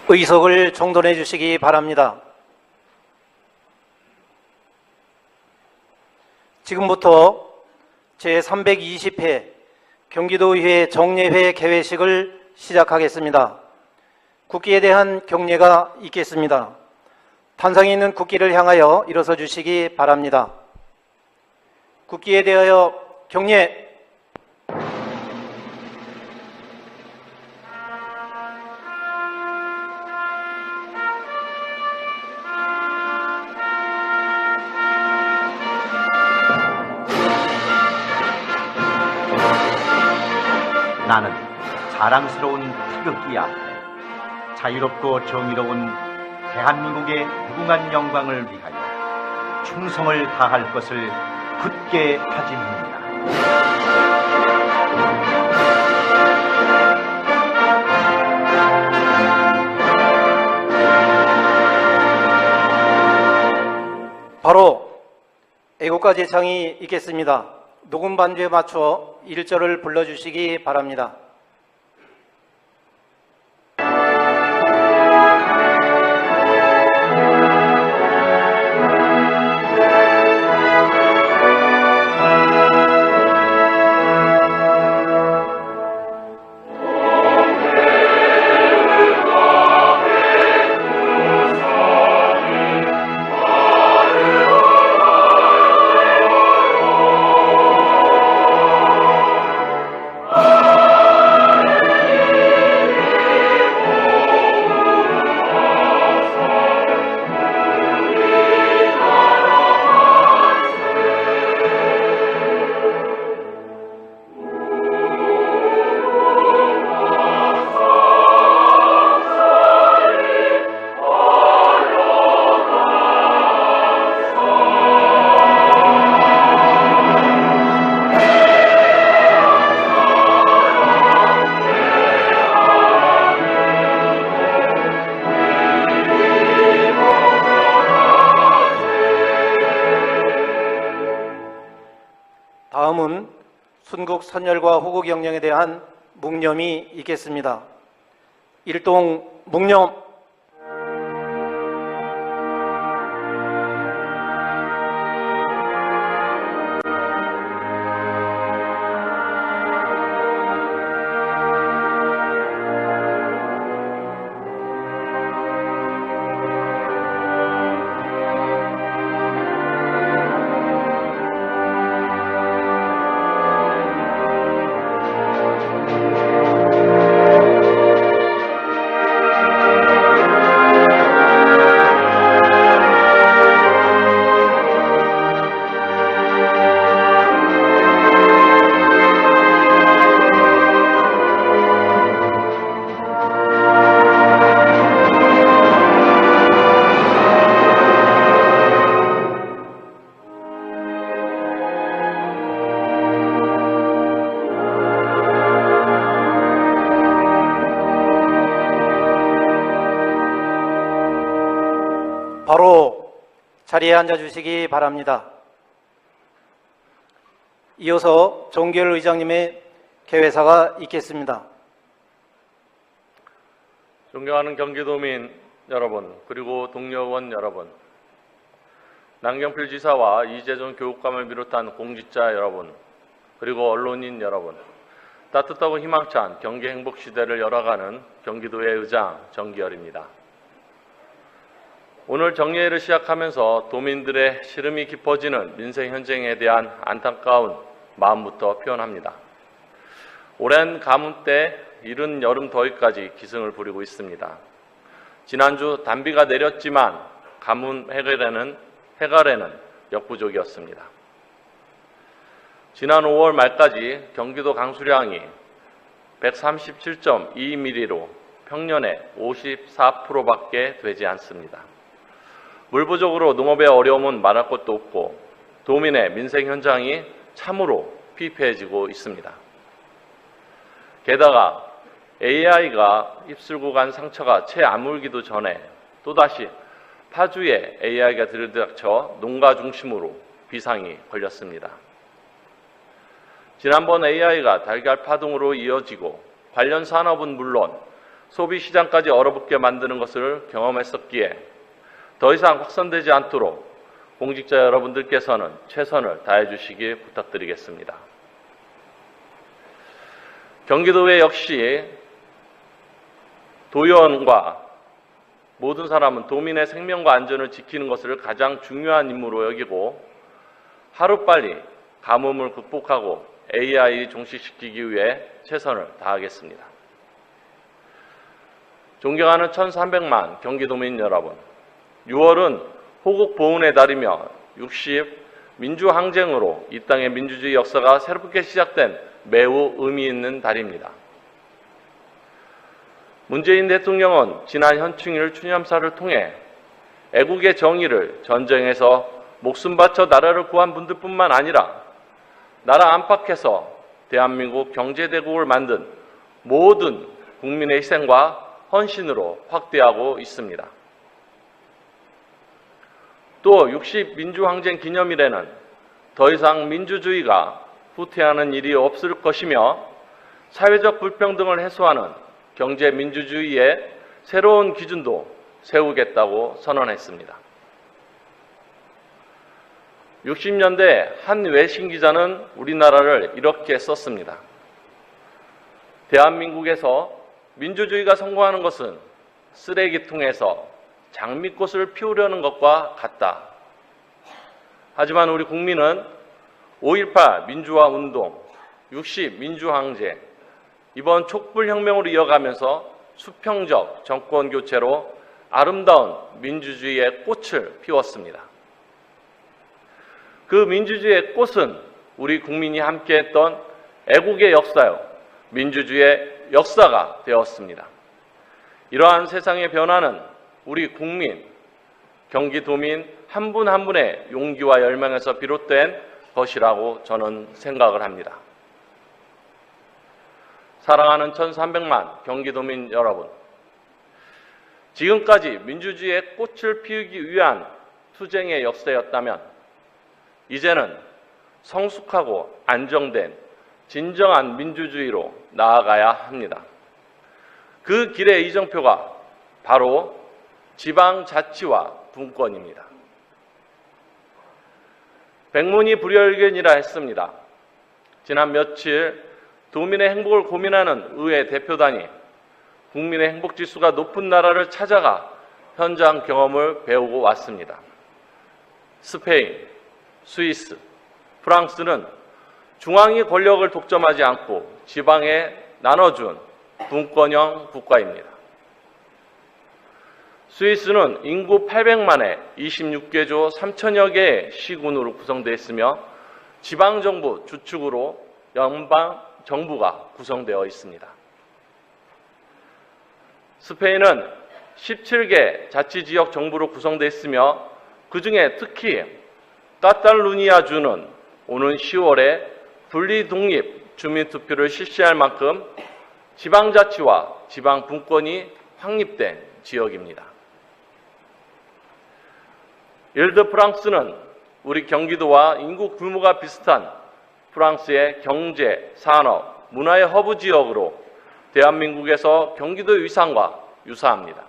의석을 정돈해 주시기 바랍니다. 지금부터 제320회 경기도의회 정례회 개회식을 시작하겠습니다. 국기에 대한 경례가 있겠습니다. 탄상에 있는 국기를 향하여 일어서 주시기 바랍니다. 국기에 대하여 경례. 나는 자랑스러운 태극기 앞에 자유롭고 정의로운 대한민국의 무궁한 영광을 위하여 충성을 다할 것을 굳게 다짐합니다. 바로 애국가 제창이 있겠습니다. 녹음 반주에 맞춰 1절을 불러주시기 바랍니다. 다음은 순국 선열과 호국 영령에 대한 묵념이 있겠습니다. 일동 묵념. 바로 자리에 앉아주시기 바랍니다. 이어서 정계열 의장님의 개회사가 있겠습니다. 존경하는 경기도민 여러분, 그리고 동료 의원 여러분, 남경필 지사와 이재준 교육감을 비롯한 공직자 여러분, 그리고 언론인 여러분, 따뜻하고 희망찬 경기 행복 시대를 열어가는 경기도의 의장 정기열입니다. 오늘 정례회를 시작하면서 도민들의 시름이 깊어지는 민생 현장에 대한 안타까운 마음부터 표현합니다. 오랜 가뭄 때 이른 여름 더위까지 기승을 부리고 있습니다. 지난주 단비가 내렸지만 가뭄 해결에는 역부족이었습니다. 지난 5월 말까지 경기도 강수량이 137.2mm로 평년의 54%밖에 되지 않습니다. 물 부족으로 농업의 어려움은 말할 것도 없고 도민의 민생 현장이 참으로 피폐해지고 있습니다. 게다가 AI가 입술고 간 상처가 채 아물기도 전에 또다시 파주에 AI가 들이닥쳐 농가 중심으로 비상이 걸렸습니다. 지난번 AI가 달걀 파동으로 이어지고 관련 산업은 물론 소비 시장까지 얼어붙게 만드는 것을 경험했었기에 더 이상 확산되지 않도록 공직자 여러분들께서는 최선을 다해 주시기 부탁드리겠습니다. 경기도에 역시 도의원과 모든 사람은 도민의 생명과 안전을 지키는 것을 가장 중요한 임무로 여기고 하루빨리 가뭄을 극복하고 AI 종식시키기 위해 최선을 다하겠습니다. 존경하는 1300만 경기도민 여러분, 6월은 호국 보훈의 달이며 60 민주항쟁으로 이 땅의 민주주의 역사가 새롭게 시작된 매우 의미 있는 달입니다. 문재인 대통령은 지난 현충일 추념사를 통해 애국의 정의를 전쟁에서 목숨 바쳐 나라를 구한 분들뿐만 아니라 나라 안팎에서 대한민국 경제대국을 만든 모든 국민의 희생과 헌신으로 확대하고 있습니다. 또 60 민주항쟁 기념일에는 더 이상 민주주의가 후퇴하는 일이 없을 것이며 사회적 불평등을 해소하는 경제민주주의의 새로운 기준도 세우겠다고 선언했습니다. 60년대 한 외신 기자는 우리나라를 이렇게 썼습니다. 대한민국에서 민주주의가 성공하는 것은 쓰레기통에서 장미꽃을 피우려는 것과 같다. 하지만 우리 국민은 5.18 민주화 운동, 60 민주항쟁, 이번 촛불혁명으로 이어가면서 수평적 정권 교체로 아름다운 민주주의의 꽃을 피웠습니다. 그 민주주의의 꽃은 우리 국민이 함께했던 애국의 역사요, 민주주의의 역사가 되었습니다. 이러한 세상의 변화는 우리 국민, 경기도민 한 분 한 분의 용기와 열망에서 비롯된 것이라고 저는 생각을 합니다. 사랑하는 1300만 경기도민 여러분, 지금까지 민주주의의 꽃을 피우기 위한 투쟁의 역사였다면 이제는 성숙하고 안정된 진정한 민주주의로 나아가야 합니다. 그 길의 이정표가 바로 지방자치와 분권입니다. 백문이 불여일견이라 했습니다. 지난 며칠 도민의 행복을 고민하는 의회 대표단이 국민의 행복지수가 높은 나라를 찾아가 현장 경험을 배우고 왔습니다. 스페인, 스위스, 프랑스는 중앙이 권력을 독점하지 않고 지방에 나눠준 분권형 국가입니다. 스위스는 인구 800만에 26개조 3천여 개의 시군으로 구성되어 있으며 지방정부 주축으로 연방정부가 구성되어 있습니다. 스페인은 17개 자치지역 정부로 구성되어 있으며 그중에 특히 카탈루니아주는 오는 10월에 분리독립 주민투표를 실시할 만큼 지방자치와 지방분권이 확립된 지역입니다. 일드 프랑스는 우리 경기도와 인구 규모가 비슷한 프랑스의 경제, 산업, 문화의 허브 지역으로 대한민국에서 경기도의 위상과 유사합니다.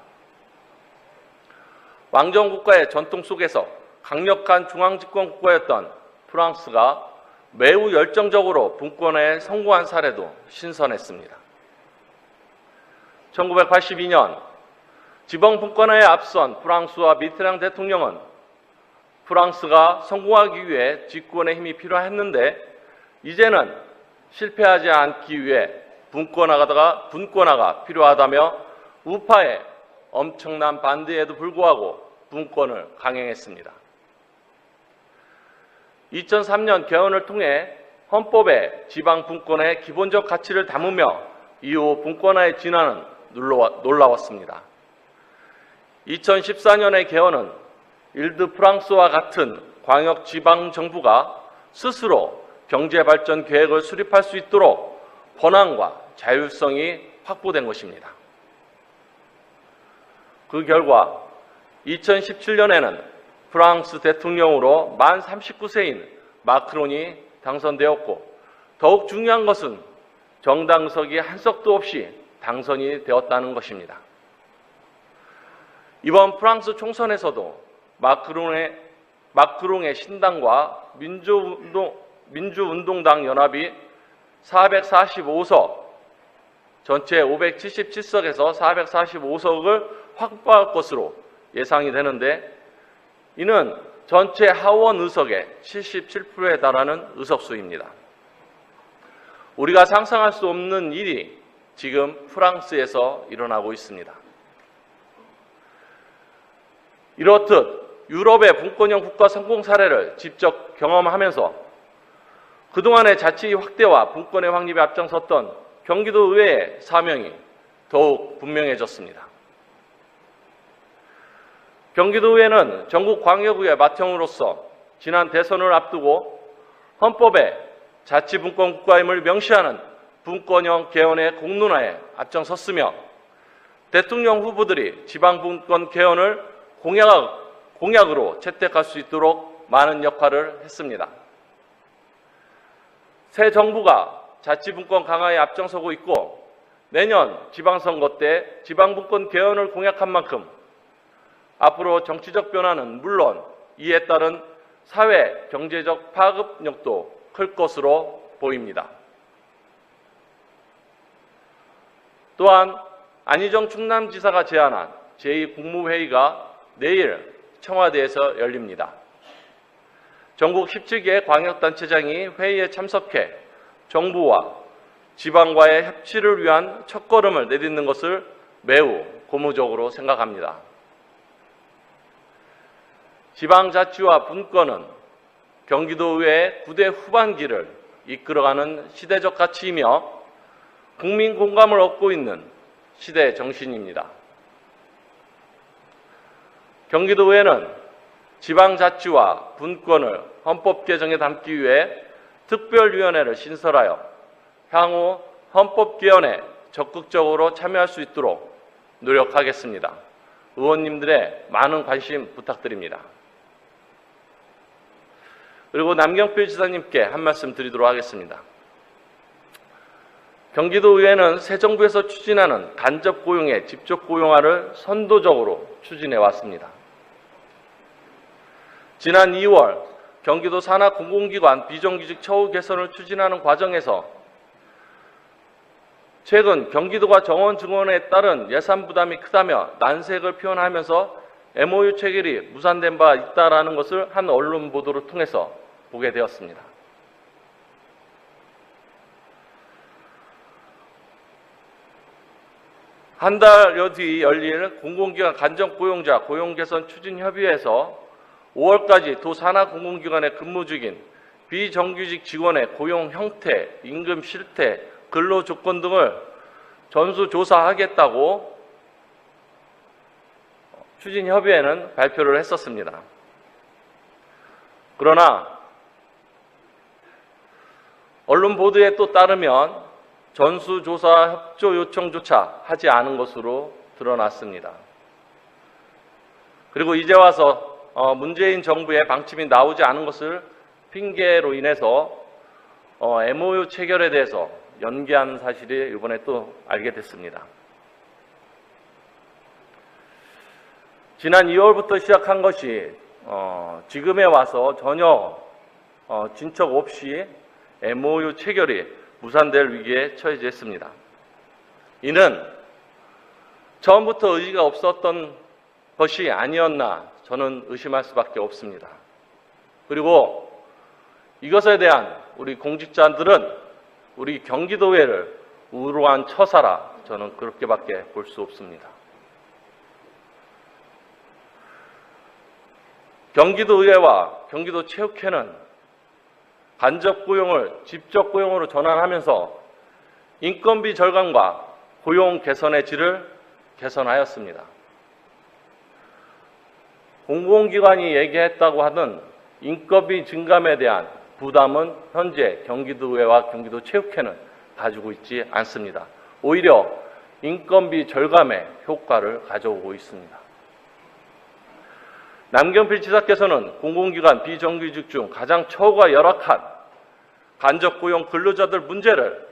왕정국가의 전통 속에서 강력한 중앙집권 국가였던 프랑스가 매우 열정적으로 분권에 성공한 사례도 신선했습니다. 1982년 지방분권화에 앞선 프랑스와 미테랑 대통령은 프랑스가 성공하기 위해 집권의 힘이 필요했는데 이제는 실패하지 않기 위해 분권화가 필요하다며 우파의 엄청난 반대에도 불구하고 분권을 강행했습니다. 2003년 개헌을 통해 헌법에 지방분권의 기본적 가치를 담으며 이후 분권화의 진화는 놀라웠습니다. 2014년의 개헌은 일드 프랑스와 같은 광역 지방정부가 스스로 경제발전 계획을 수립할 수 있도록 권한과 자율성이 확보된 것입니다. 그 결과 2017년에는 프랑스 대통령으로 만 39세인 마크론이 당선되었고 더욱 중요한 것은 정당석이 한 석도 없이 당선이 되었다는 것입니다. 이번 프랑스 총선에서도 마크롱의 신당과 민주운동당 연합이 445석, 전체 577석에서 445석을 확보할 것으로 예상이 되는데, 이는 전체 하원 의석의 77%에 달하는 의석수입니다. 우리가 상상할 수 없는 일이 지금 프랑스에서 일어나고 있습니다. 이렇듯 유럽의 분권형 국가 성공 사례를 직접 경험하면서 그동안의 자치 확대와 분권의 확립에 앞장섰던 경기도 의회의 사명이 더욱 분명해졌습니다. 경기도 의회는 전국 광역의회 맏형으로서 지난 대선을 앞두고 헌법에 자치분권 국가임을 명시하는 분권형 개헌의 공론화에 앞장섰으며, 대통령 후보들이 지방분권 개헌을 공약으로 채택할 수 있도록 많은 역할을 했습니다. 새 정부가 자치분권 강화에 앞장서고 있고, 내년 지방선거 때 지방분권 개헌을 공약한 만큼 앞으로 정치적 변화는 물론 이에 따른 사회 경제적 파급력도 클 것으로 보입니다. 또한 안희정 충남지사가 제안한 제2국무회의가 내일 청와대에서 열립니다. 전국 17개 광역단체장이 회의에 참석해 정부와 지방과의 협치를 위한 첫걸음을 내딛는 것을 매우 고무적으로 생각합니다. 지방자치와 분권은 경기도의회의 9대 후반기를 이끌어가는 시대적 가치이며 국민 공감을 얻고 있는 시대 정신입니다. 경기도의회는 지방자치와 분권을 헌법 개정에 담기 위해 특별위원회를 신설하여 향후 헌법 개헌에 적극적으로 참여할 수 있도록 노력하겠습니다. 의원님들의 많은 관심 부탁드립니다. 그리고 남경필 지사님께 한 말씀 드리도록 하겠습니다. 경기도의회는 새 정부에서 추진하는 간접 고용의 직접 고용화를 선도적으로 추진해 왔습니다. 지난 2월 경기도 산하 공공기관 비정규직 처우 개선을 추진하는 과정에서 최근 경기도가 정원 증원에 따른 예산 부담이 크다며 난색을 표현하면서 MOU 체결이 무산된 바 있다라는 것을 한 언론 보도를 통해서 보게 되었습니다. 한 달여 뒤 열릴 공공기관 간접고용자 고용개선 추진협의회에서 5월까지 도 산하 공공기관에 근무 중인 비정규직 직원의 고용 형태, 임금 실태, 근로 조건 등을 전수조사하겠다고 추진협의회는 발표를 했었습니다. 그러나 언론 보도에 또 따르면 전수조사 협조 요청조차 하지 않은 것으로 드러났습니다. 그리고 이제 와서 문재인 정부의 방침이 나오지 않은 것을 핑계로 인해서 MOU 체결에 대해서 연기한 사실이 이번에 또 알게 됐습니다. 지난 2월부터 시작한 것이 지금에 와서 전혀 진척 없이 MOU 체결이 무산될 위기에 처해졌습니다. 이는 처음부터 의지가 없었던 것이 아니었나 저는 의심할 수밖에 없습니다. 그리고 이것에 대한 우리 공직자들은 우리 경기도의회를 우롱한 처사라 저는 그렇게밖에 볼 수 없습니다. 경기도의회와 경기도체육회는 간접 고용을 직접 고용으로 전환하면서 인건비 절감과 고용 개선의 질을 개선하였습니다. 공공기관이 얘기했다고 하던 인건비 증감에 대한 부담은 현재 경기도의회와 경기도체육회는 가지고 있지 않습니다. 오히려 인건비 절감의 효과를 가져오고 있습니다. 남경필 지사께서는 공공기관 비정규직 중 가장 처우가 열악한 간접고용 근로자들 문제를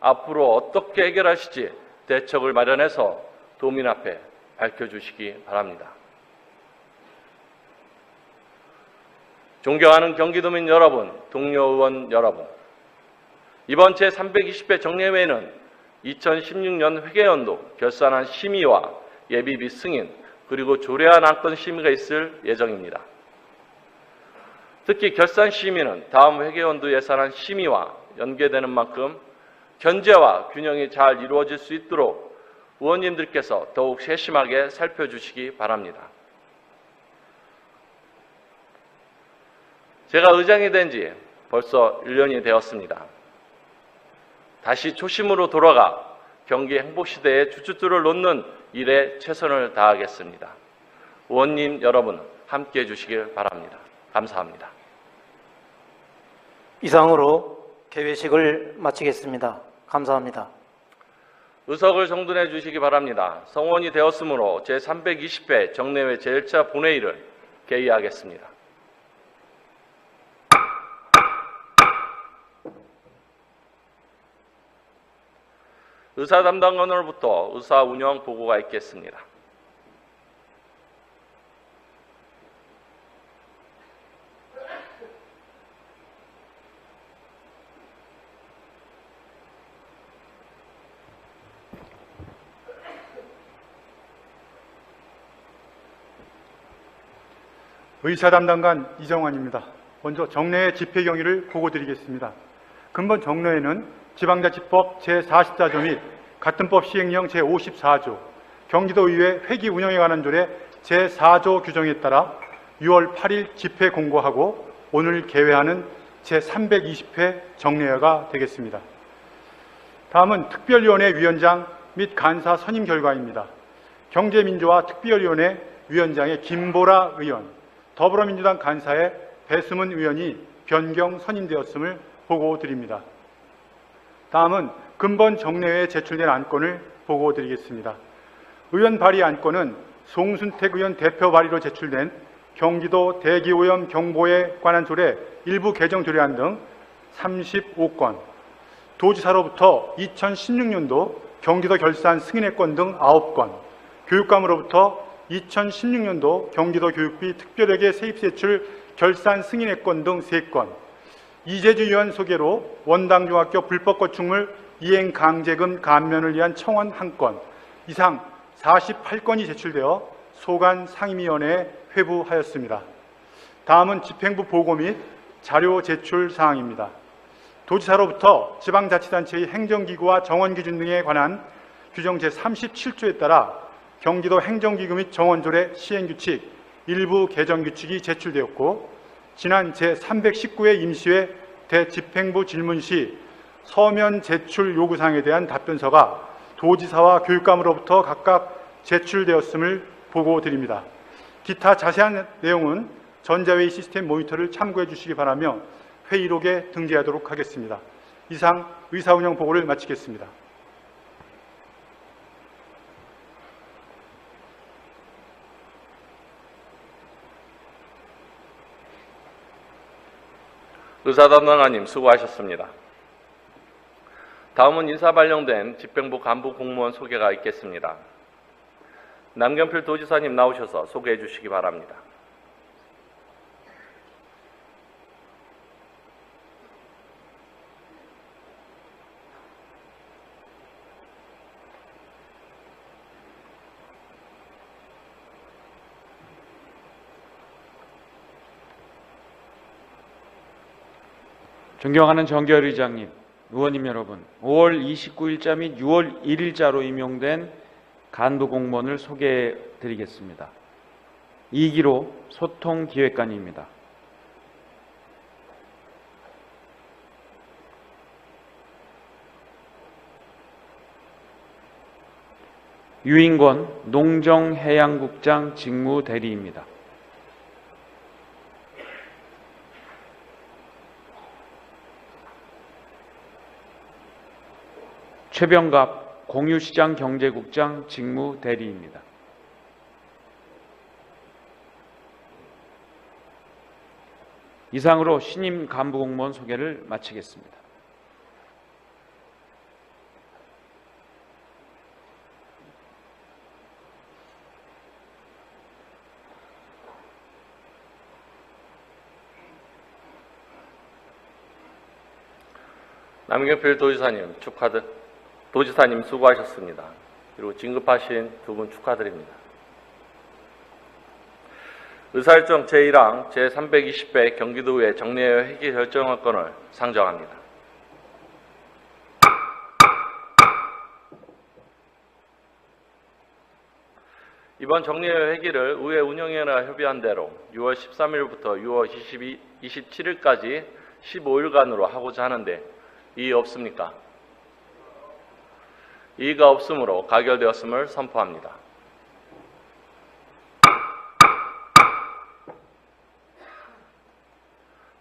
앞으로 어떻게 해결하실지 대책을 마련해서 도민 앞에 밝혀주시기 바랍니다. 존경하는 경기도민 여러분, 동료 의원 여러분, 이번 제320회 정례회는 2016년 회계연도 결산안 심의와 예비비 승인, 그리고 조례안 안건 심의가 있을 예정입니다. 특히 결산 심의는 다음 회계연도 예산안 심의와 연계되는 만큼 견제와 균형이 잘 이루어질 수 있도록 의원님들께서 더욱 세심하게 살펴주시기 바랍니다. 제가 의장이 된 지 벌써 1년이 되었습니다. 다시 초심으로 돌아가 경기 행복시대의 주춧돌을 놓는 일에 최선을 다하겠습니다. 의원님 여러분 함께해 주시길 바랍니다. 감사합니다. 이상으로 개회식을 마치겠습니다. 감사합니다. 의석을 정돈해 주시기 바랍니다. 성원이 되었으므로 제320회 정례회 제1차 본회의를 개의하겠습니다. 의사 담당관으로부터 의사 운영 보고가 있겠습니다. 의사 담당관 이정환입니다. 먼저 정례회 집회 경위를 보고드리겠습니다. 근본 정례회는 지방자치법 제44조 및 같은 법 시행령 제54조, 경기도의회 회기 운영에 관한 조례 제4조 규정에 따라 6월 8일 집회 공고하고 오늘 개회하는 제320회 정례회가 되겠습니다. 다음은 특별위원회 위원장 및 간사 선임 결과입니다. 경제민주화 특별위원회 위원장의 김보라 의원, 더불어민주당 간사의 배수문 의원이 변경 선임되었음을 보고드립니다. 다음은 근본 정례회에 제출된 안건을 보고드리겠습니다. 의원 발의 안건은 송순택 의원 대표 발의로 제출된 경기도 대기오염 경보에 관한 조례 일부 개정 조례안 등 35건, 도지사로부터 2016년도 경기도 결산 승인의 건 등 9건, 교육감으로부터 2016년도 경기도 교육비 특별회계 세입세출 결산 승인의 건 등 3건, 이재주 의원 소개로 원당중학교 불법 건축물 이행 강제금 감면을 위한 청원 1건, 이상 48건이 제출되어 소관 상임위원회에 회부하였습니다. 다음은 집행부 보고 및 자료 제출 사항입니다. 도지사로부터 지방자치단체의 행정기구와 정원기준 등에 관한 규정 제37조에 따라 경기도 행정기구 및 정원조례 시행규칙 일부 개정규칙이 제출되었고, 지난 제319회 임시회 대집행부 질문 시 서면 제출 요구사항에 대한 답변서가 도지사와 교육감으로부터 각각 제출되었음을 보고드립니다. 기타 자세한 내용은 전자회의 시스템 모니터를 참고해 주시기 바라며 회의록에 등재하도록 하겠습니다. 이상 의사운영 보고를 마치겠습니다. 의사담당관님 수고하셨습니다. 다음은 인사 발령된 집행부 간부 공무원 소개가 있겠습니다. 남경필 도지사님 나오셔서 소개해 주시기 바랍니다. 존경하는 정결 의장님, 의원님 여러분, 5월 29일자 및 6월 1일자로 임용된 간부 공무원을 소개해 드리겠습니다. 이기로 소통기획관입니다. 유인권 농정해양국장 직무대리입니다. 최병갑 공유시장 경제국장 직무대리입니다. 이상으로 신임 간부공무원 소개를 마치겠습니다. 남경필 도지사님 수고하셨습니다. 그리고 진급하신 두 분 축하드립니다. 의사일정 제1항 제320회 경기도의회 정례회 회기 결정권을 상정합니다. 이번 정례회 회기를 의회 운영위원회가 협의한 대로 6월 13일부터 6월 27일까지 15일간으로 하고자 하는데 이의 없습니까? 이의가 없으므로 가결되었음을 선포합니다.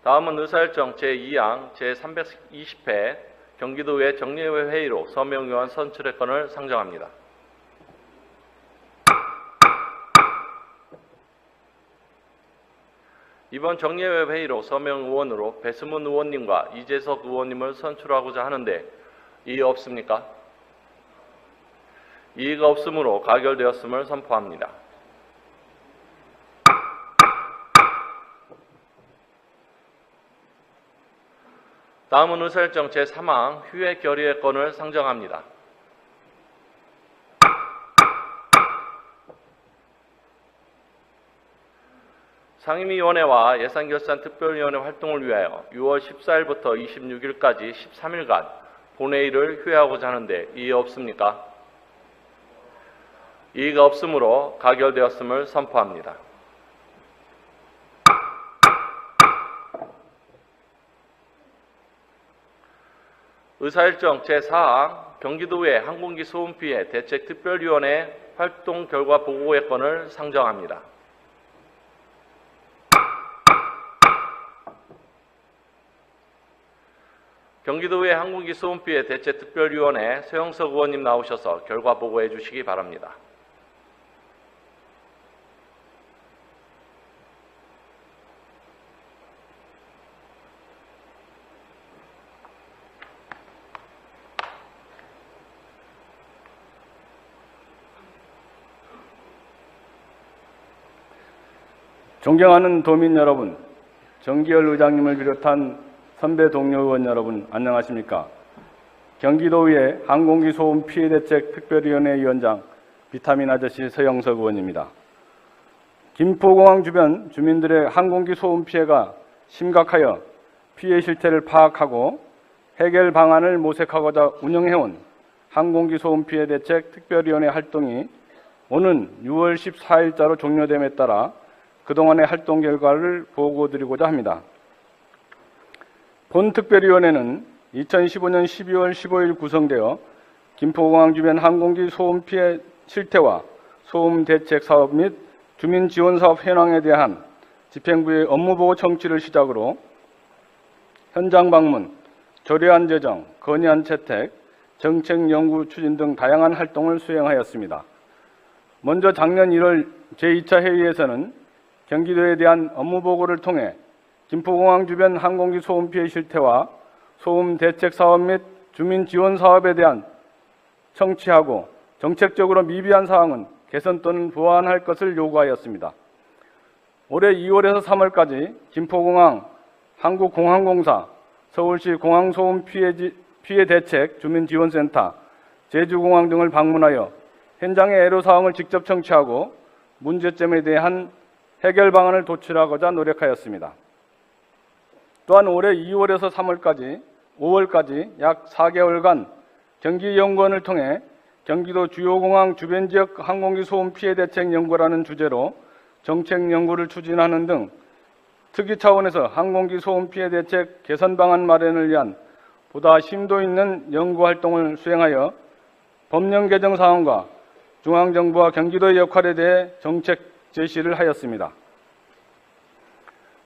다음은 의사일정 제2항 제320회 경기도의회 정례회 회의로 서명의원 선출의 건을 상정합니다. 이번 정례회 회의로 서명 의원으로 배수문 의원님과 이재석 의원님을 선출하고자 하는데 이의 없습니까? 이의가 없으므로 가결되었음을 선포합니다. 다음은 의사일정 제3항 휴회 결의의 건을 상정합니다. 상임위원회와 예산결산특별위원회 활동을 위하여 6월 14일부터 26일까지 13일간 본회의를 휴회하고자 하는데 이의 없습니까? 이의가 없으므로 가결되었음을 선포합니다. 의사일정 제4항 경기도의 항공기 소음 피해 대책특별위원회 활동 결과 보고의 건을 상정합니다. 경기도의 항공기 소음 피해 대책특별위원회 서영석 의원님 나오셔서 결과 보고해 주시기 바랍니다. 존경하는 도민 여러분, 정기열 의장님을 비롯한 선배 동료 의원 여러분, 안녕하십니까? 경기도의회 항공기 소음 피해 대책 특별위원회 위원장 비타민 아저씨 서영석 의원입니다. 김포공항 주변 주민들의 항공기 소음 피해가 심각하여 피해 실태를 파악하고 해결 방안을 모색하고자 운영해온 항공기 소음 피해 대책 특별위원회 활동이 오는 6월 14일자로 종료됨에 따라 그동안의 활동 결과를 보고드리고자 합니다. 본 특별위원회는 2015년 12월 15일 구성되어 김포공항 주변 항공기 소음 피해 실태와 소음 대책 사업 및 주민 지원 사업 현황에 대한 집행부의 업무보고 청취를 시작으로 현장 방문, 조례안 제정, 건의안 채택, 정책 연구 추진 등 다양한 활동을 수행하였습니다. 먼저 작년 1월 제2차 회의에서는 경기도에 대한 업무보고를 통해 김포공항 주변 항공기 소음 피해 실태와 소음 대책 사업 및 주민 지원 사업에 대한 청취하고 정책적으로 미비한 사항은 개선 또는 보완할 것을 요구하였습니다. 올해 2월에서 3월까지 김포공항, 한국공항공사, 서울시 공항소음 피해 대책 주민지원센터, 제주공항 등을 방문하여 현장의 애로사항을 직접 청취하고 문제점에 대한 해결 방안을 도출하고자 노력하였습니다. 또한 올해 2월에서 5월까지 약 4개월간 경기연구원을 통해 경기도 주요 공항 주변 지역 항공기 소음 피해 대책 연구라는 주제로 정책 연구를 추진하는 등 특위 차원에서 항공기 소음 피해 대책 개선 방안 마련을 위한 보다 심도 있는 연구 활동을 수행하여 법령 개정 사항과 중앙정부와 경기도의 역할에 대해 정책 제시를 하였습니다.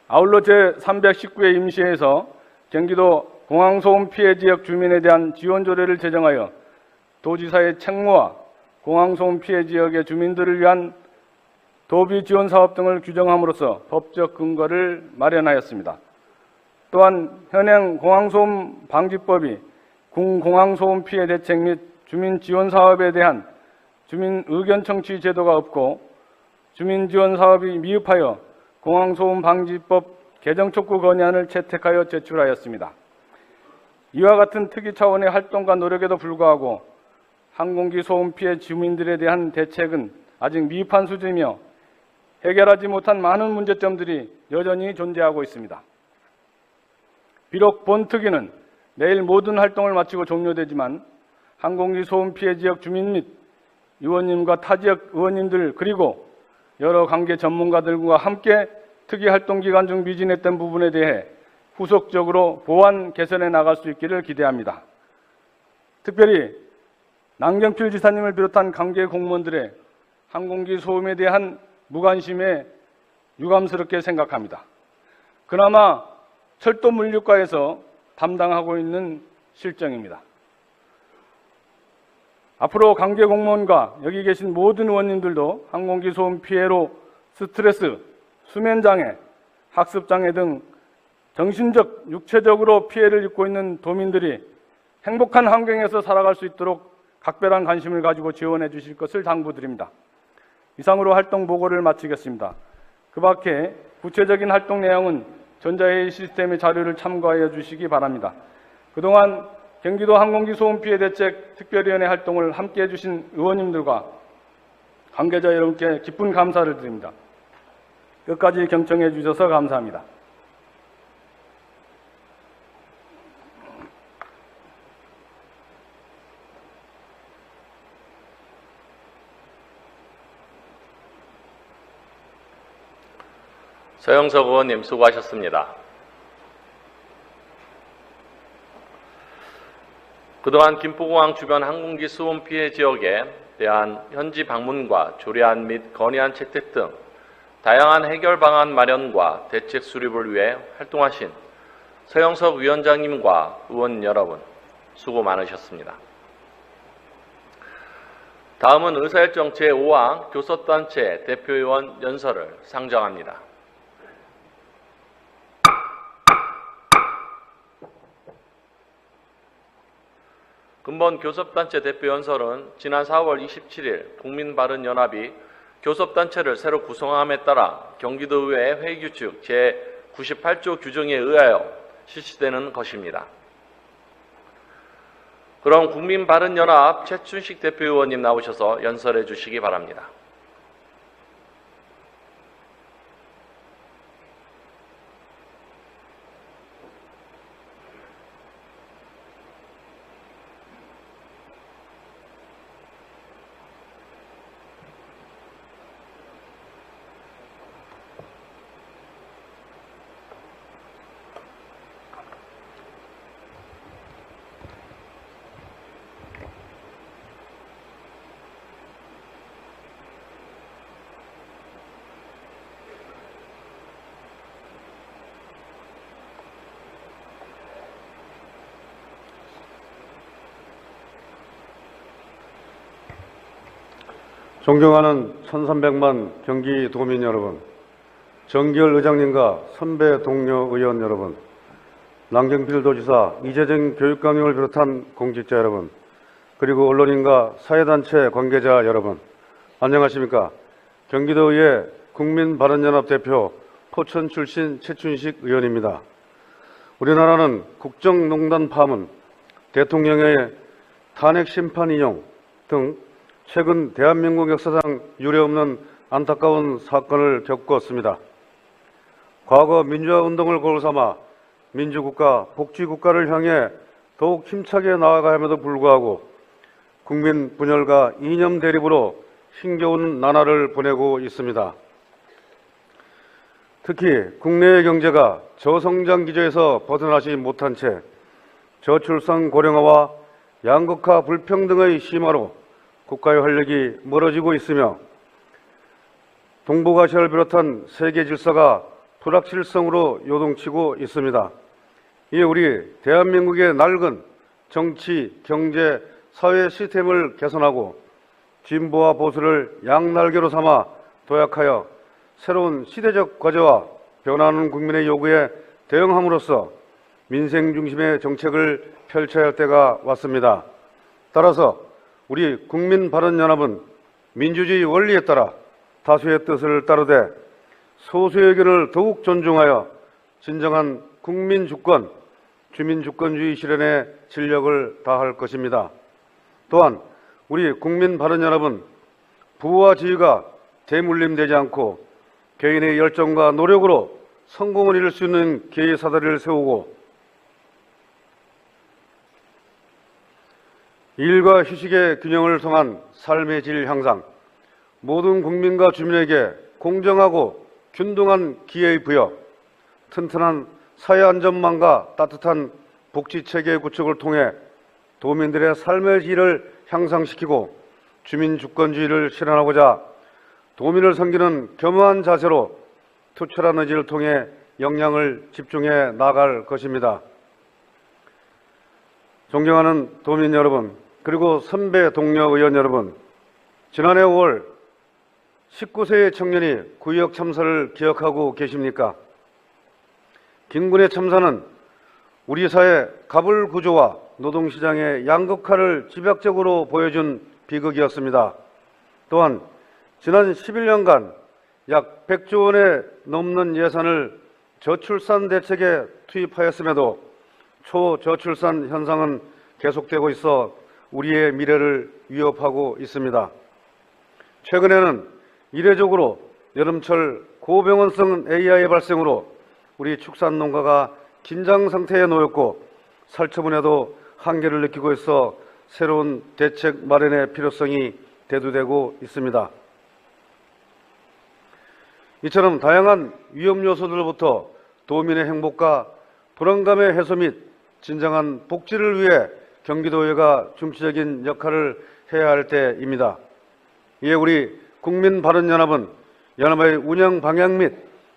아울러 제319회 임시회에서 경기도 공항소음 피해 지역 주민에 대한 지원 조례를 제정하여 도지사의 책무와 공항소음 피해 지역의 주민들을 위한 도비 지원 사업 등을 규정함으로써 법적 근거를 마련하였습니다. 또한 현행 공항소음 방지법이 공항소음 피해 대책 및 주민 지원 사업에 대한 주민 의견 청취 제도가 없고 주민 지원 사업이 미흡하여 공항소음 방지법 개정 촉구 건의안을 채택하여 제출하였습니다. 이와 같은 특이 차원의 활동과 노력에도 불구하고 항공기 소음 피해 주민들에 대한 대책은 아직 미흡한 수준이며 해결하지 못한 많은 문제점들이 여전히 존재하고 있습니다. 비록 본특위는 내일 모든 활동을 마치고 종료되지만 항공기 소음 피해 지역 주민 및 의원님과 타 지역 의원님들 그리고 여러 관계 전문가들과 함께 특위 활동 기간 중 미진했던 부분에 대해 후속적으로 보완 개선해 나갈 수 있기를 기대합니다. 특별히 남경필 지사님을 비롯한 관계 공무원들의 항공기 소음에 대한 무관심에 유감스럽게 생각합니다. 그나마 철도 물류과에서 담당하고 있는 실정입니다. 앞으로 관계 공무원과 여기 계신 모든 의원님들도 항공기 소음 피해로 스트레스, 수면장애, 학습장애 등 정신적, 육체적으로 피해를 입고 있는 도민들이 행복한 환경에서 살아갈 수 있도록 각별한 관심을 가지고 지원해 주실 것을 당부드립니다. 이상으로 활동 보고를 마치겠습니다. 그 밖에 구체적인 활동 내용은 전자회의 시스템의 자료를 참고하여 주시기 바랍니다. 그동안 경기도 항공기 소음 피해 대책 특별위원회 활동을 함께해 주신 의원님들과 관계자 여러분께 깊은 감사를 드립니다. 끝까지 경청해 주셔서 감사합니다. 서영석 의원님 수고하셨습니다. 그동안 김포공항 주변 항공기 소음 피해 지역에 대한 현지 방문과 조례안 및 건의안 채택 등 다양한 해결 방안 마련과 대책 수립을 위해 활동하신 서영석 위원장님과 의원 여러분 수고 많으셨습니다. 다음은 의사일정 제5항 교섭단체 대표의원 연설을 상정합니다. 근본 교섭단체 대표 연설은 지난 4월 27일 국민바른연합이 교섭단체를 새로 구성함에 따라 경기도의회 회의규칙 제98조 규정에 의하여 실시되는 것입니다. 그럼 국민바른연합 최춘식 대표의원님 나오셔서 연설해 주시기 바랍니다. 존경하는 1300만 경기도민 여러분, 정기열 의장님과 선배 동료 의원 여러분, 남경필 도지사, 이재정 교육감님을 비롯한 공직자 여러분, 그리고 언론인과 사회단체 관계자 여러분, 안녕하십니까? 경기도의회 국민바른연합 대표 포천 출신 최춘식 의원입니다. 우리나라는 국정농단 파문, 대통령의 탄핵 심판 인용 등 최근 대한민국 역사상 유례없는 안타까운 사건을 겪었습니다. 과거 민주화운동을 거울 삼아 민주국가, 복지국가를 향해 더욱 힘차게 나아가야 함에도 불구하고 국민 분열과 이념 대립으로 힘겨운 나날을 보내고 있습니다. 특히 국내의 경제가 저성장 기조에서 벗어나지 못한 채 저출산 고령화와 양극화 불평등의 심화로 국가의 활력이 멀어지고 있으며 동북아시아를 비롯한 세계 질서가 불확실성으로 요동치고 있습니다. 이에 우리 대한민국의 낡은 정치, 경제, 사회 시스템을 개선하고 진보와 보수를 양날개로 삼아 도약하여 새로운 시대적 과제와 변화하는 국민의 요구에 대응함으로써 민생 중심의 정책을 펼쳐야 할 때가 왔습니다. 따라서 우리 국민바른연합은 민주주의 원리에 따라 다수의 뜻을 따르되 소수의 의견을 더욱 존중하여 진정한 국민주권, 주민주권주의 실현에 진력을 다할 것입니다. 또한 우리 국민 바른 연합은 부와 지위가 대물림되지 않고 개인의 열정과 노력으로 성공을 이룰 수 있는 기회의 사다리를 세우고 일과 휴식의 균형을 통한 삶의 질 향상, 모든 국민과 주민에게 공정하고 균등한 기회의 부여, 튼튼한 사회 안전망과 따뜻한 복지체계 구축을 통해 도민들의 삶의 질을 향상시키고 주민주권주의를 실현하고자 도민을 섬기는 겸허한 자세로 투철한 의지를 통해 역량을 집중해 나갈 것입니다. 존경하는 도민 여러분, 그리고 선배 동료 의원 여러분, 지난해 5월 19세의 청년이 구역 참사를 기억하고 계십니까? 김군의 참사는 우리 사회 가불 구조와 노동시장의 양극화를 집약적으로 보여준 비극이었습니다. 또한 지난 11년간 약 100조 원에 넘는 예산을 저출산 대책에 투입하였음에도 초저출산 현상은 계속되고 있어 우리의 미래를 위협하고 있습니다. 최근에는 이례적으로 여름철 고병원성 AI의 발생으로 우리 축산 농가가 긴장 상태에 놓였고 살처분에도 한계를 느끼고 있어 새로운 대책 마련의 필요성이 대두되고 있습니다. 이처럼 다양한 위험 요소들로부터 도민의 행복과 불안감의 해소 및 진정한 복지를 위해 경기도의회가 중추적인 역할을 해야 할 때입니다. 이에 우리 국민바른연합은 연합의 운영 방향 및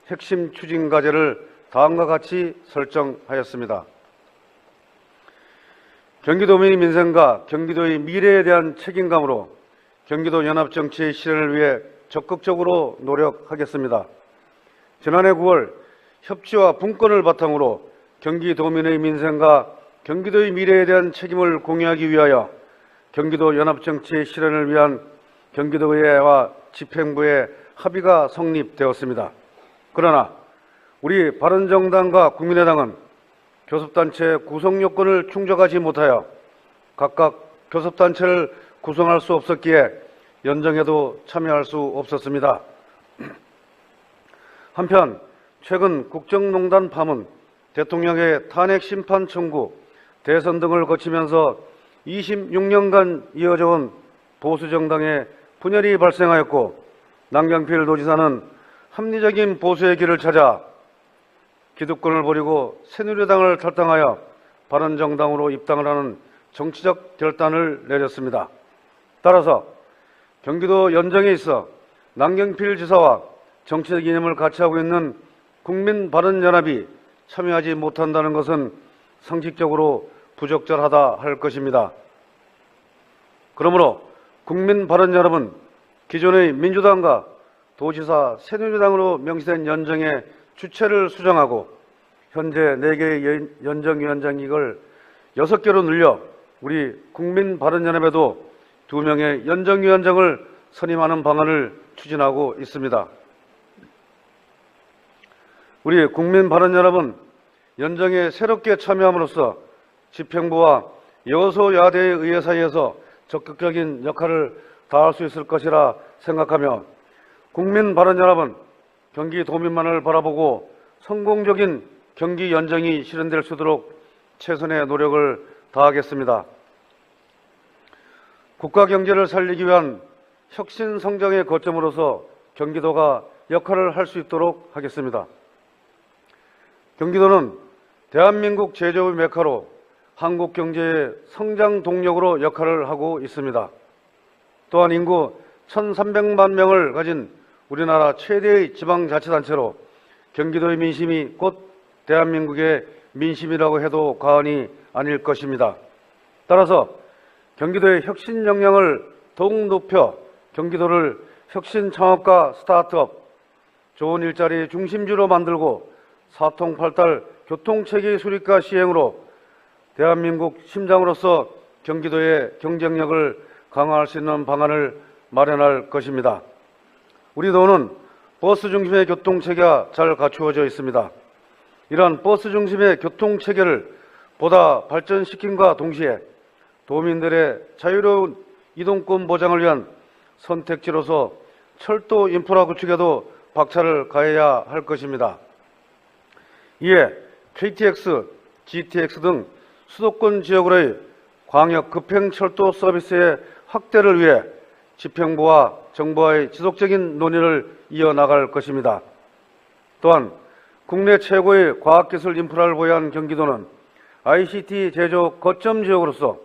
핵심 추진 과제를 다음과 같이 설정하였습니다. 경기도민의 민생과 경기도의 미래에 대한 책임감으로 경기도 연합 정치의 실현을 위해 적극적으로 노력하겠습니다. 지난해 9월 협치와 분권을 바탕으로 경기도민의 민생과 경기도의 미래에 대한 책임을 공유하기 위하여 경기도 연합 정치의 실현을 위한 경기도의회와 집행부의 합의가 성립되었습니다. 그러나 우리 바른정당과 국민의당은 교섭단체 구성 요건을 충족하지 못하여 각각 교섭단체를 구성할 수 없었기에 연정에도 참여할 수 없었습니다. 한편 최근 국정농단 파문, 대통령의 탄핵 심판 청구, 대선 등을 거치면서 26년간 이어져온 보수정당의 분열이 발생하였고 남경필 도지사는 합리적인 보수의 길을 찾아 기득권을 버리고 새누리당을 탈당하여 바른정당으로 입당을 하는 정치적 결단을 내렸습니다. 따라서 경기도 연정에 있어 남경필 지사와 정치적 이념을 같이 하고 있는 국민바른연합이 참여하지 못한다는 것은 상식적으로 부적절하다 할 것입니다. 그러므로 국민바른연합은 기존의 민주당과 도지사 새누리당으로 명시된 연정의 주체를 수정하고 현재 4개의 연정위원장직을 6개로 늘려 우리 국민바른연합에도 2명의 연정위원장을 선임하는 방안을 추진하고 있습니다. 우리 국민바른연합은 연정에 새롭게 참여함으로써 집행부와 여소야대의 의회 사이에서 적극적인 역할을 다할 수 있을 것이라 생각하며 국민바른연합은 경기도민만을 바라보고 성공적인 경기 연정이 실현될 수 있도록 최선의 노력을 다하겠습니다. 국가 경제를 살리기 위한 혁신 성장의 거점으로서 경기도가 역할을 할 수 있도록 하겠습니다. 경기도는 대한민국 제조업의 메카로 한국 경제의 성장 동력으로 역할을 하고 있습니다. 또한 인구 1,300만 명을 가진 우리나라 최대의 지방자치단체로 경기도의 민심이 곧 대한민국의 민심이라고 해도 과언이 아닐 것입니다. 따라서 경기도의 혁신 역량을 더욱 높여 경기도를 혁신 창업과 스타트업, 좋은 일자리 중심지로 만들고 사통팔달 교통체계 수립과 시행으로 대한민국 심장으로서 경기도의 경쟁력을 강화할 수 있는 방안을 마련할 것입니다. 우리 도는 버스 중심의 교통체계가 잘 갖추어져 있습니다. 이러한 버스 중심의 교통체계를 보다 발전시킴과 동시에 도민들의 자유로운 이동권 보장을 위한 선택지로서 철도 인프라 구축에도 박차를 가해야 할 것입니다. 이에 KTX, GTX 등 수도권 지역으로의 광역 급행철도 서비스의 확대를 위해 집행부와 정부와의 지속적인 논의를 이어나갈 것입니다. 또한 국내 최고의 과학기술 인프라를 보유한 경기도는 ICT 제조 거점 지역으로서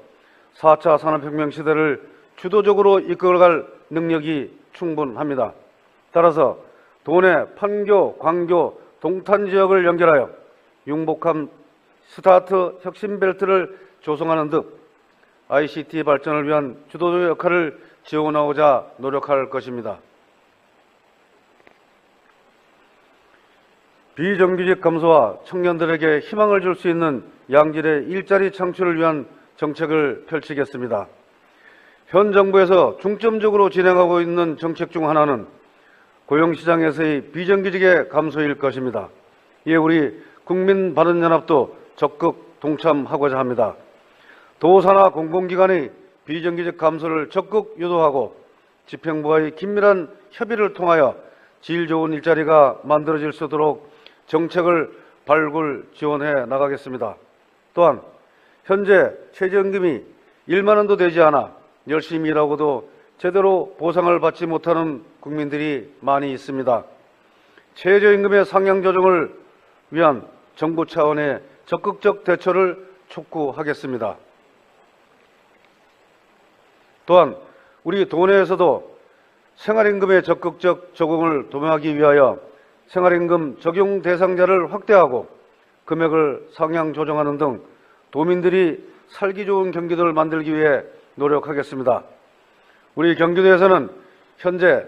4차 산업혁명 시대를 주도적으로 이끌어갈 능력이 충분합니다. 따라서 도내 판교, 광교, 동탄 지역을 연결하여 융복함 스타트 혁신벨트를 조성하는 등 ICT 발전을 위한 주도적 역할을 지원하고자 노력할 것입니다. 비정규직 감소와 청년들에게 희망을 줄 수 있는 양질의 일자리 창출을 위한 정책을 펼치겠습니다. 현 정부에서 중점적으로 진행하고 있는 정책 중 하나는 고용시장에서의 비정규직의 감소일 것입니다. 이에 우리 국민바른연합도 적극 동참하고자 합니다. 도사나 공공기관의 비정규직 감소를 적극 유도하고 집행부와의 긴밀한 협의를 통하여 질 좋은 일자리가 만들어질 수 있도록 정책을 발굴 지원해 나가겠습니다. 또한 현재 최저임금이 1만 원도 되지 않아 열심히 일하고도 제대로 보상을 받지 못하는 국민들이 많이 있습니다. 최저임금의 상향 조정을 위한 정부 차원의 적극적 대처를 촉구하겠습니다. 또한 우리 도내에서도 생활임금의 적극적 적용을 도모하기 위하여 생활임금 적용 대상자를 확대하고 금액을 상향 조정하는 등 도민들이 살기 좋은 경기도를 만들기 위해 노력하겠습니다. 우리 경기도에서는 현재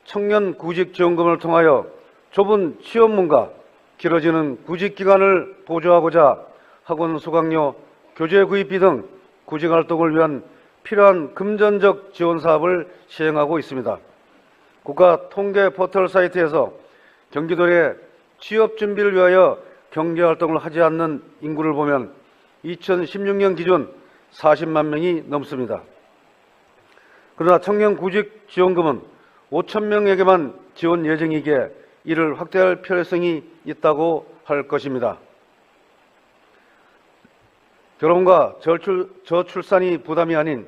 청년 구직 지원금을 통하여 좁은 취업문과 길어지는 구직 기간을 보조하고자 학원 수강료, 교재 구입비 등 구직 활동을 위한 필요한 금전적 지원 사업을 시행하고 있습니다. 국가 통계 포털 사이트에서 경기도의 취업 준비를 위하여 경제 활동을 하지 않는 인구를 보면 2016년 기준 40만 명이 넘습니다. 그러나 청년 구직 지원금은 5천 명에게만 지원 예정이기에 이를 확대할 필요성이 있다고 할 것입니다. 결혼과 저출산이 부담이 아닌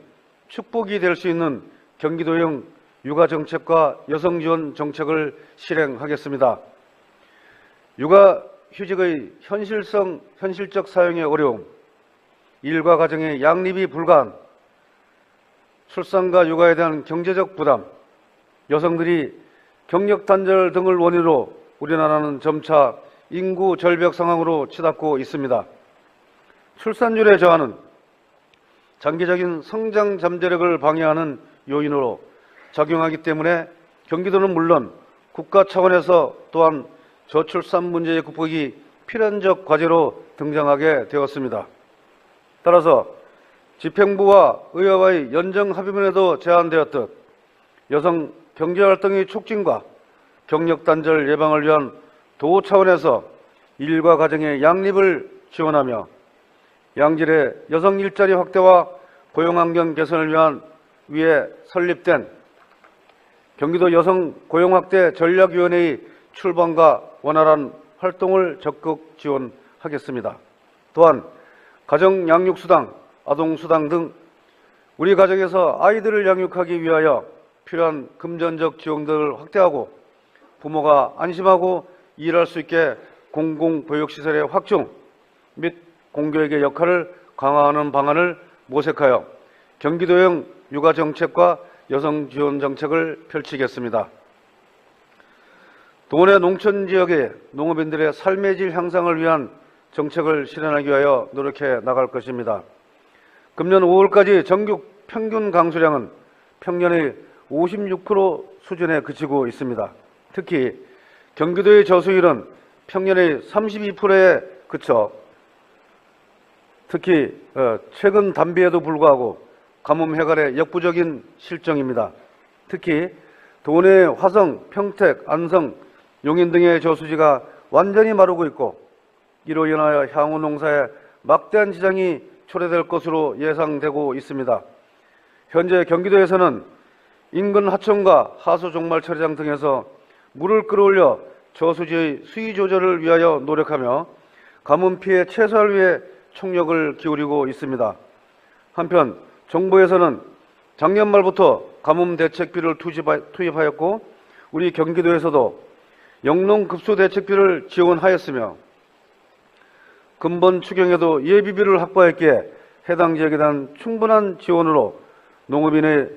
축복이 될 수 있는 경기도형 육아정책과 여성지원 정책을 실행하겠습니다. 육아휴직의 현실적 사용의 어려움, 일과 가정의 양립이 불가한 출산과 육아에 대한 경제적 부담, 여성들이 경력 단절 등을 원인으로 우리나라는 점차 인구 절벽 상황으로 치닫고 있습니다. 출산율의 저하는 장기적인 성장 잠재력을 방해하는 요인으로 작용하기 때문에 경기도는 물론 국가 차원에서 또한 저출산 문제의 극복이 필연적 과제로 등장하게 되었습니다. 따라서 집행부와 의회와의 연정 합의문에도 제안되었듯 여성 경제활동의 촉진과 경력 단절 예방을 위한 도 차원에서 일과 가정의 양립을 지원하며 양질의 여성 일자리 확대와 고용환경 개선을 위해 설립된 경기도 여성 고용확대 전략위원회의 출범과 원활한 활동을 적극 지원하겠습니다. 또한 가정 양육수당, 아동수당 등 우리 가정에서 아이들을 양육하기 위하여 필요한 금전적 지원들을 확대하고 부모가 안심하고 일할 수 있게 공공보육시설의 확충 및 공교육의 역할을 강화하는 방안을 모색하여 경기도형 육아정책과 여성지원정책을 펼치겠습니다. 도내 농촌지역의 농업인들의 삶의 질 향상을 위한 정책을 실현하기 위하여 노력해 나갈 것입니다. 금년 5월까지 전국 평균 강수량은 평년의 56% 수준에 그치고 있습니다. 특히 경기도의 저수율은 평년의 32%에 그쳐 특히 최근 단비에도 불구하고 가뭄 해갈의 역부족인 실정입니다. 특히 도내 화성, 평택, 안성, 용인 등의 저수지가 완전히 마르고 있고 이로 인하여 향후 농사에 막대한 지장이 초래될 것으로 예상되고 있습니다. 현재 경기도에서는 인근 하천과 하수 종말 처리장 등에서 물을 끌어올려 저수지의 수위 조절을 위하여 노력하며 가뭄 피해 최소화를 위해 총력을 기울이고 있습니다. 한편 정부에서는 작년 말부터 가뭄 대책비를 투입하였고 우리 경기도에서도 영농급수대책비를 지원하였으며 근본 추경에도 예비비를 확보했기에 해당 지역에 대한 충분한 지원으로 농업인의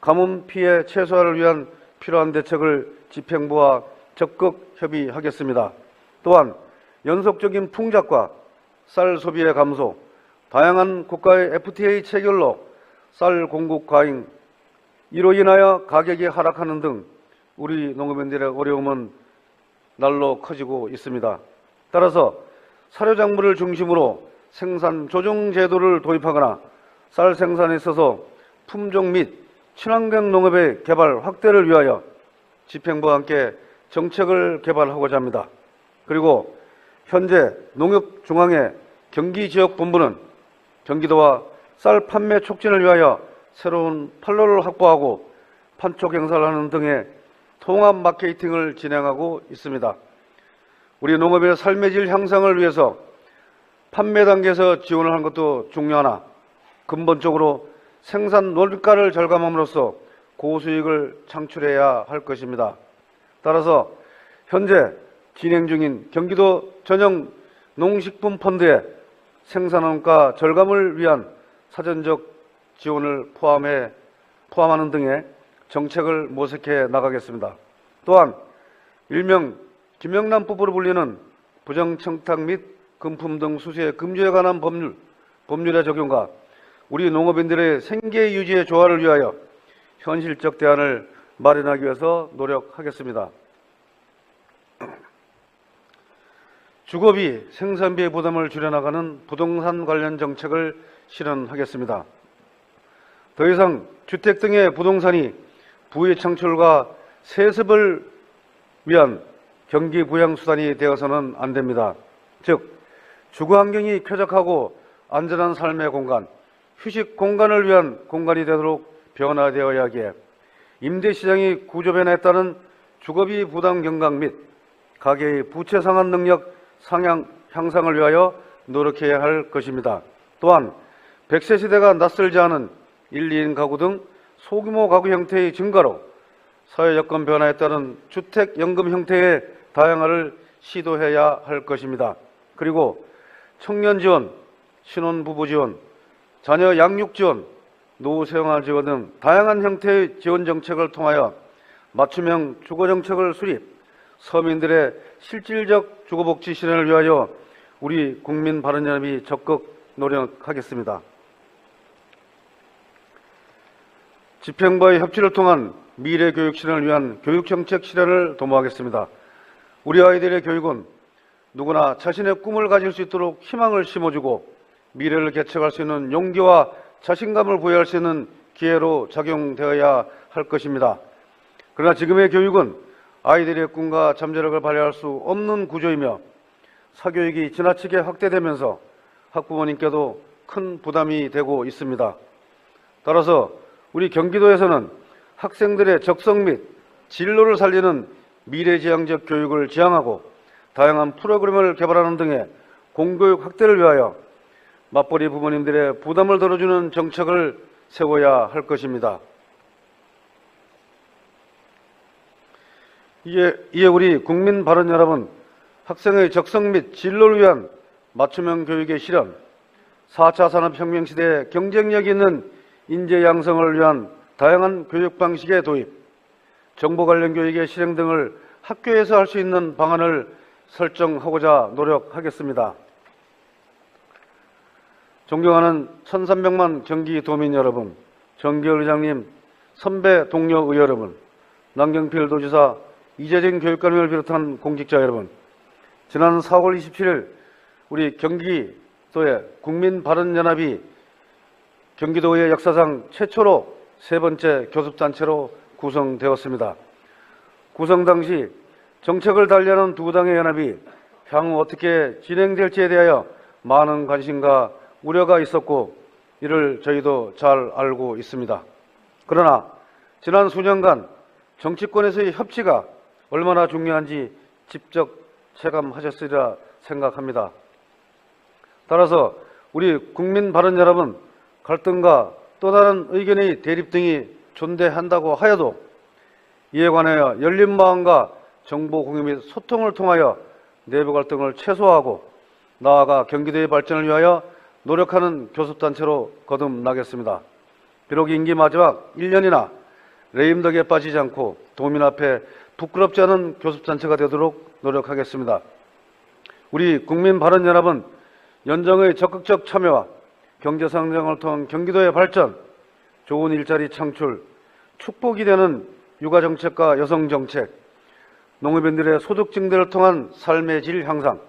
가뭄 피해 최소화를 위한 필요한 대책을 집행부와 적극 협의하겠습니다. 또한 연속적인 풍작과 쌀 소비의 감소, 다양한 국가의 FTA 체결로 쌀 공급 과잉, 이로 인하여 가격이 하락하는 등 우리 농업인들의 어려움은 날로 커지고 있습니다. 따라서 사료작물을 중심으로 생산 조정 제도를 도입하거나 쌀 생산에 있어서 품종 및 친환경 농업의 개발 확대를 위하여 집행부와 함께 정책을 개발하고자 합니다. 그리고 현재 농협중앙회 경기지역본부는 경기도와 쌀 판매 촉진을 위하여 새로운 판로를 확보하고 판촉 행사를 하는 등의 통합 마케팅을 진행하고 있습니다. 우리 농업의 삶의 질 향상을 위해서 판매 단계에서 지원을 하는 것도 중요하나 근본적으로 생산 원가를 절감함으로써 고수익을 창출해야 할 것입니다. 따라서 현재 진행 중인 경기도 전용 농식품 펀드에 생산원가 절감을 위한 사전적 지원을 포함하는 등의 정책을 모색해 나가겠습니다. 또한 일명 김영란 부부로 불리는 부정청탁 및 금품 등 수수의 금지에 관한 법률의 적용과 우리 농업인들의 생계 유지의 조화를 위하여 현실적 대안을 마련하기 위해서 노력하겠습니다. 주거비, 생산비의 부담을 줄여나가는 부동산 관련 정책을 실현하겠습니다. 더 이상 주택 등의 부동산이 부의 창출과 세습을 위한 경기 부양 수단이 되어서는 안 됩니다. 즉, 주거 환경이 쾌적하고 안전한 삶의 공간, 휴식 공간을 위한 공간이 되도록 변화되어야 하기에 임대 시장이 구조 변화에 따른 주거비 부담 경감 및 가계의 부채 상환 능력 향상을 위하여 노력해야 할 것입니다. 또한 100세 시대가 낯설지 않은 1, 2인 가구 등 소규모 가구 형태의 증가로 사회 여건 변화에 따른 주택연금 형태의 다양화를 시도해야 할 것입니다. 그리고 청년 지원, 신혼부부 지원, 자녀 양육 지원, 노후 생활 지원 등 다양한 형태의 지원 정책을 통하여 맞춤형 주거 정책을 수립, 서민들의 실질적 주거복지 실현을 위하여 우리 국민바른연합이 적극 노력하겠습니다. 집행부의 협치를 통한 미래 교육 실현을 위한 교육정책 실현을 도모하겠습니다. 우리 아이들의 교육은 누구나 자신의 꿈을 가질 수 있도록 희망을 심어주고 미래를 개척할 수 있는 용기와 자신감을 부여할 수 있는 기회로 작용되어야 할 것입니다. 그러나 지금의 교육은 아이들의 꿈과 잠재력을 발휘할 수 없는 구조이며 사교육이 지나치게 확대되면서 학부모님께도 큰 부담이 되고 있습니다. 따라서 우리 경기도에서는 학생들의 적성 및 진로를 살리는 미래지향적 교육을 지향하고 다양한 프로그램을 개발하는 등의 공교육 확대를 위하여 맞벌이 부모님들의 부담을 덜어주는 정책을 세워야 할 것입니다. 이에 우리 국민바른연합은 학생의 적성 및 진로를 위한 맞춤형 교육의 실현, 4차 산업혁명 시대에 경쟁력 있는 인재 양성을 위한 다양한 교육 방식의 도입, 정보 관련 교육의 실행 등을 학교에서 할 수 있는 방안을 설정하고자 노력하겠습니다. 존경하는 1300만 경기도민 여러분, 정기열 의장님, 선배 동료 의원 여러분, 남경필 도지사, 이재진 교육감을 비롯한 공직자 여러분, 지난 4월 27일 우리 경기도의 국민바른연합이 경기도의 역사상 최초로 세 번째 교섭단체로 구성되었습니다. 구성 당시 정책을 달리하는 두 당의 연합이 향후 어떻게 진행될지에 대하여 많은 관심과 우려가 있었고 이를 저희도 잘 알고 있습니다. 그러나 지난 수년간 정치권에서의 협치가 얼마나 중요한지 직접 체감하셨으리라 생각합니다. 따라서 우리 국민 바른 여러분, 갈등과 또 다른 의견의 대립 등이 존재한다고 하여도 이에 관하여 열린 마음과 정보 공유 및 소통을 통하여 내부 갈등을 최소화하고 나아가 경기도의 발전을 위하여 노력하는 교섭단체로 거듭나겠습니다. 비록 임기 마지막 1년이나 레임덕에 빠지지 않고 도민 앞에 부끄럽지 않은 교섭단체가 되도록 노력하겠습니다. 우리 국민 바른 여러분, 연정의 적극적 참여와 경제성장을 통한 경기도의 발전, 좋은 일자리 창출, 축복이 되는 육아정책과 여성정책, 농업인들의 소득 증대를 통한 삶의 질 향상,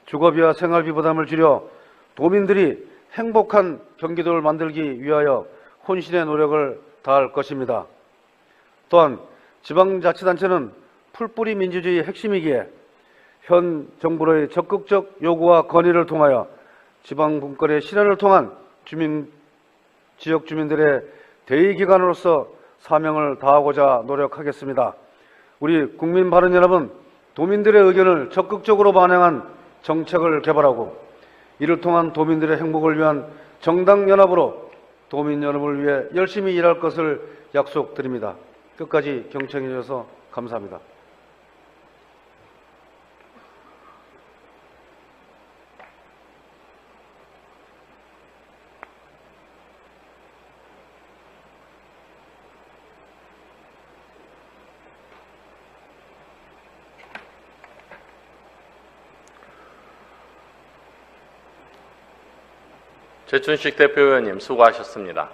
주거비와 생활비 부담을 줄여 도민들이 행복한 경기도를 만들기 위하여 혼신의 노력을 다할 것입니다. 또한 지방자치단체는 풀뿌리 민주주의의 핵심이기에 현 정부의 적극적 요구와 건의를 통하여 지방분권의 실현을 통한 지역 주민들의 대의기관으로서 사명을 다하고자 노력하겠습니다. 우리 국민 바른 여러분, 도민들의 의견을 적극적으로 반영한 정책을 개발하고 이를 통한 도민들의 행복을 위한 정당연합으로 도민 여러분을 위해 열심히 일할 것을 약속드립니다. 끝까지 경청해 주셔서 감사합니다. 최춘식 대표의원님 수고하셨습니다.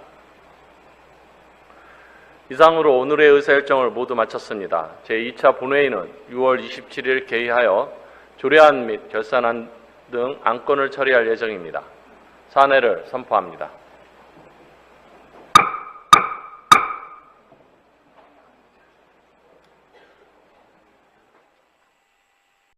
이상으로 오늘의 의사일정을 모두 마쳤습니다. 제2차 본회의는 6월 27일 개의하여 조례안 및 결산안 등 안건을 처리할 예정입니다. 사내를 선포합니다.